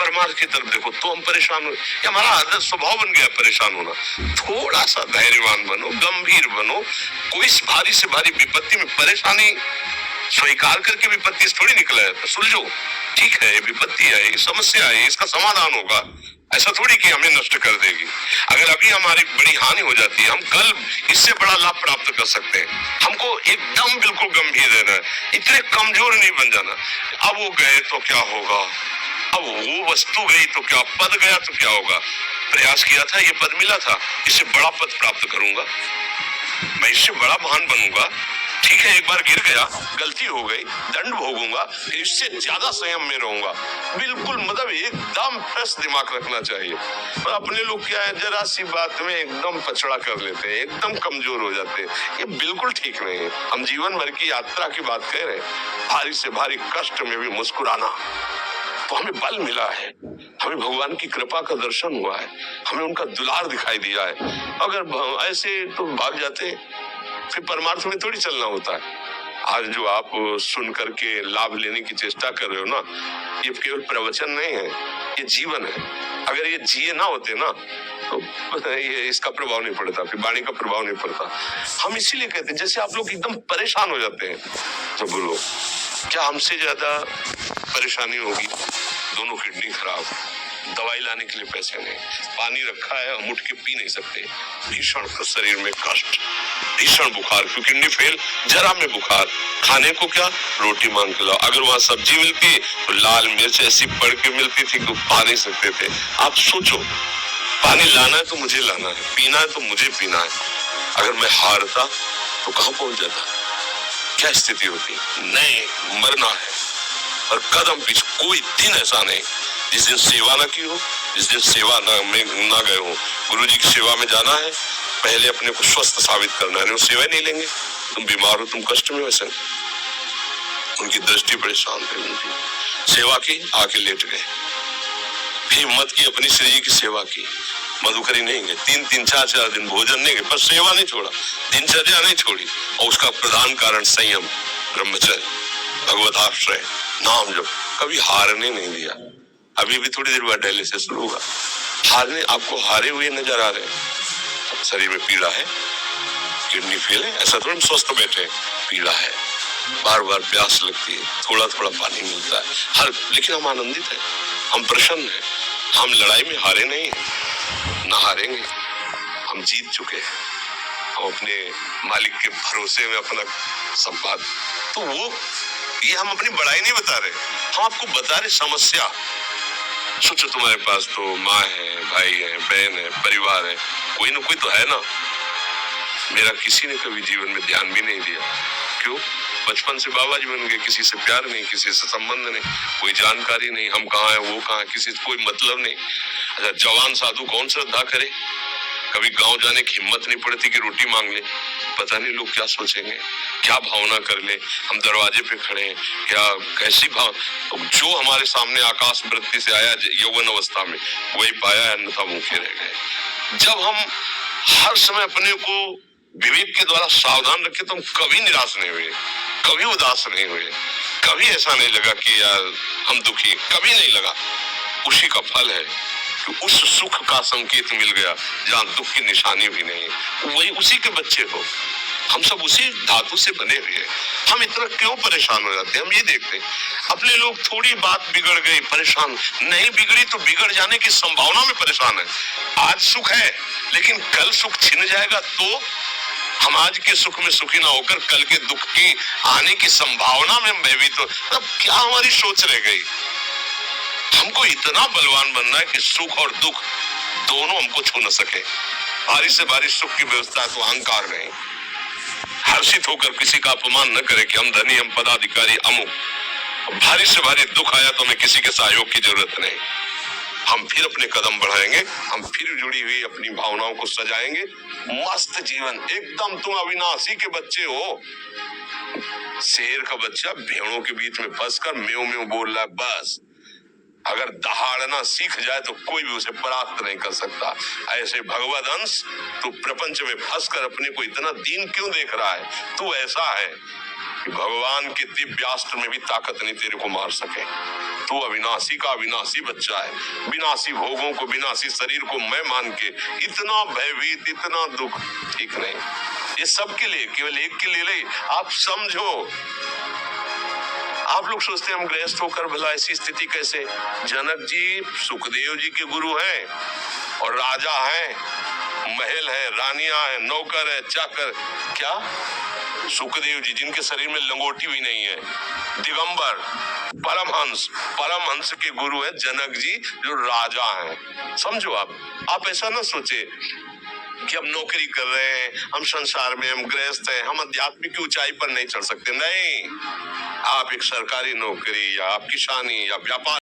परमार्थ की तरफ देखो तो हम परेशान हो, या हमारा आदत स्वभाव बन गया परेशान होना। थोड़ा सा धैर्यवान बनो, गंभीर बनो। कोई भारी से भारी विपत्ति में परेशानी स्वीकार करके विपत्ति से थोड़ी निकला है, सुलझो। ठीक है, विपत्ति है, समस्या है, इसका समाधान होगा। ऐसा थोड़ी कि हमें नष्ट कर देगी। अगर अभी हमारी बड़ी हानि हो जाती है, हम कल इससे बड़ा लाभ प्राप्त कर सकते हैं। हमको एकदम बिल्कुल गंभीर रहना है, इतने कमजोर नहीं बन जाना। अब वो गए तो क्या होगा, अब वो वस्तु गई तो क्या, पद गया तो क्या होगा। प्रयास किया था, ये पद मिला था, इससे बड़ा पद प्राप्त करूंगा, मैं इससे बड़ा महान बनूंगा। ठीक है, एक बार गिर गया, गलती हो गई, दंड भोगूंगा, फिर इससे ज्यादा संयम में रहूंगा। बिल्कुल मतलब एकदम फ्रेश दिमाग रखना चाहिए। और अपने लोग क्या है, जरा सी बात में एकदम पछड़ा कर लेते हैं, एकदम कमजोर हो जाते हैं। ये बिल्कुल ठीक नहीं है। हम जीवन भर की यात्रा की बात कह रहे हैं, भारी से भारी कष्ट में भी मुस्कुराना, तो हमें बल मिला है, हमें भगवान की कृपा का दर्शन हुआ है, हमें उनका दुलार दिखाई दिया है। अगर ऐसे तो भाग जाते हैं, फिर परमार्थ में थोड़ी चलना होता है। आज जो आप सुन करके लाभ लेने की चेष्टा कर रहे हो ना, ये केवल प्रवचन नहीं है, ये जीवन है। अगर ये जिए ना होते ना तो ये इसका प्रभाव नहीं पड़ता, फिर वाणी का प्रभाव नहीं पड़ता। हम इसीलिए कहते हैं, जैसे आप लोग एकदम परेशान हो जाते हैं तो बोलो, क्या हमसे ज्यादा परेशानी होगी? दोनों किडनी खराब, दवाई लाने के लिए पैसे नहीं, पानी रखा है हम उठ के पी नहीं सकते, भीषण शरीर में कष्ट, भीषण बुखार, क्योंकि किडनी फेल, जरा में बुखार, खाने को क्या, रोटी मांग के लाओ। अगर वहां सब्जी मिलती तो लाल मिर्च ऐसी पड़ के मिलती थी तो खा नहीं सकते थे। आप सोचो, पानी लाना है तो मुझे लाना है, पीना है तो मुझे पीना है। अगर मैं हारता तो कहां पहुंच जाता, क्या स्थिति होती? नहीं, मरना है। और कदम पीछे कोई दिन ऐसा नहीं जिस दिन सेवा ना की हो, जिस दिन सेवा ना गए हो। गुरु जी की सेवा में जाना है, पहले अपने को स्वस्थ साबित करना है, सेवा नहीं लेंगे, तुम बीमार हो, तुम कष्ट में। वैसे उनकी दृष्टि बड़ी शांत है, उनकी सेवा की, आके लेट गए। फिर हिम्मत की, अपनी शरीर की सेवा की, मधुकरी नहीं गए, 3-3, 4-4 दिन भोजन नहीं गए, पर सेवा नहीं छोड़ा, दिनचर्या नहीं छोड़ी। और उसका प्रधान कारण संयम, ब्रह्मचर्य, भगवताश्रय, नाम जप, कभी हारने नहीं दिया। अभी भी थोड़ी देर बाद डायलिसिस शुरू होगा, हारने, आपको हारे हुए नजर आ रहे हैं। शरीर में पीड़ा है, किडनी फेल है, ऐसा थोड़ा स्वस्थ बैठे, पीड़ा है, बार बार प्यास लगती है, थोड़ा थोड़ा पानी मिलता है, हर, लेकिन हम आनंदित हैं, हम प्रसन्न हैं, हम लड़ाई में हारे नहीं हैं, ना हारेंगे, हम जीत चुके हैं, हम अपने मालिक के भरोसे में अपना संपाद। तो वो, ये हम अपनी बड़ाई नहीं बता रहे, हम आपको बता रहे समस्या। सोचो, तुम्हारे पास तो माँ है, भाई है, बहन है, परिवार है, कोई ना कोई तो है ना। मेरा किसी ने कभी जीवन में ध्यान भी नहीं दिया, क्यों? बचपन से बाबा जी बन गए, किसी से प्यार नहीं, किसी से संबंध नहीं, कोई जानकारी नहीं, हम कहाँ है, वो कहाँ है, किसी से कोई मतलब नहीं। अच्छा, जवान साधु कौन श्रद्धा करे? कभी गांव जाने की हिम्मत नहीं पड़ती कि रोटी मांग ले, पता नहीं लोग क्या सोचेंगे, क्या भावना कर ले, हम दरवाजे पे खड़े हैं, क्या कैसी भाव। जो हमारे सामने आकाश वृत्ति से आया यौवन अवस्था में, वही पाया, अन्यथा भूखे रह गए। जब हम हर समय अपने को विवेक के द्वारा सावधान रखे तो हम कभी निराश नहीं हुए, कभी उदास नहीं हुए, कभी ऐसा नहीं लगा कि यार हम दुखी, कभी नहीं लगा। उसी का फल है कि उस सुख का संकेत मिल गया जहाँ दुख की निशानी भी नहीं है, वही उसी के बच्चे हो। हम सब उसी धातु से बने हुए हैं। हम इतना क्यों परेशान हो जाते हैं? हम ये देखते हैं, अपने लोग थोड़ी बात बिगड़ गई परेशान, नहीं बिगड़ी तो बिगड़ जाने की संभावना में परेशान है। आज सुख है, लेकिन कल सुख छिन जाएगा तो हम आज के सुख में सुखी ना होकर कल के दुख की आने की संभावना में भयभीत हो। अब क्या हमारी सोच रह गई? हमको इतना बलवान बनना है कि सुख और दुख दोनों हमको छू न सके। भारी से भारी सुख की व्यवस्था तो अहंकार नहीं, हर्षित होकर किसी का अपमान न करे कि हम धनी, हम पदाधिकारी, अमुक। भारी से भारी दुख आया तो हमें किसी के सहयोग की जरूरत नहीं, हम फिर अपने कदम बढ़ाएंगे, हम फिर जुड़ी हुई अपनी भावनाओं को सजाएंगे। मस्त जीवन, एकदम तुम अविनाशी के बच्चे हो। शेर का बच्चा भेड़ों के बीच में फंसकर म्यों म्यों बोल रहा है, बस अगर दहाड़ना सीख जाए तो कोई भी उसे परास्त नहीं कर सकता। ऐसे भगवद अंश, तू प्रपंच में फंसकर अपने को इतना दीन क्यों देख रहा है? तू ऐसा है, कि भगवान के दिव्यास्त्र में भी ताकत नहीं तेरे को मार सके। तू अविनाशी का अविनाशी बच्चा है, विनाशी भोगों को, विनाशी शरीर को मैं मान के इतना भयभीत, इतना दुख, ठीक नहीं। ये सबके लिए, केवल एक के लिए नहीं। आप समझो, आप लोग सोचते हैं हम गृहस्थ होकर भला ऐसी स्थिति कैसे। जनक जी सुखदेव जी के गुरु हैं और राजा हैं, महल है, रानियां हैं, नौकर है, चाकर। क्या सुखदेव जी जिनके शरीर में लंगोटी भी नहीं है, दिगंबर, परमहंस के गुरु है जनक जी जो राजा हैं। समझो आप ऐसा ना सोचे कि हम नौकरी कर रहे हैं, हम संसार में, हम गृहस्थ हैं, हम आध्यात्मिक की ऊंचाई पर नहीं चढ़ सकते। नहीं, आप एक सरकारी नौकरी या आप किसानी या व्यापार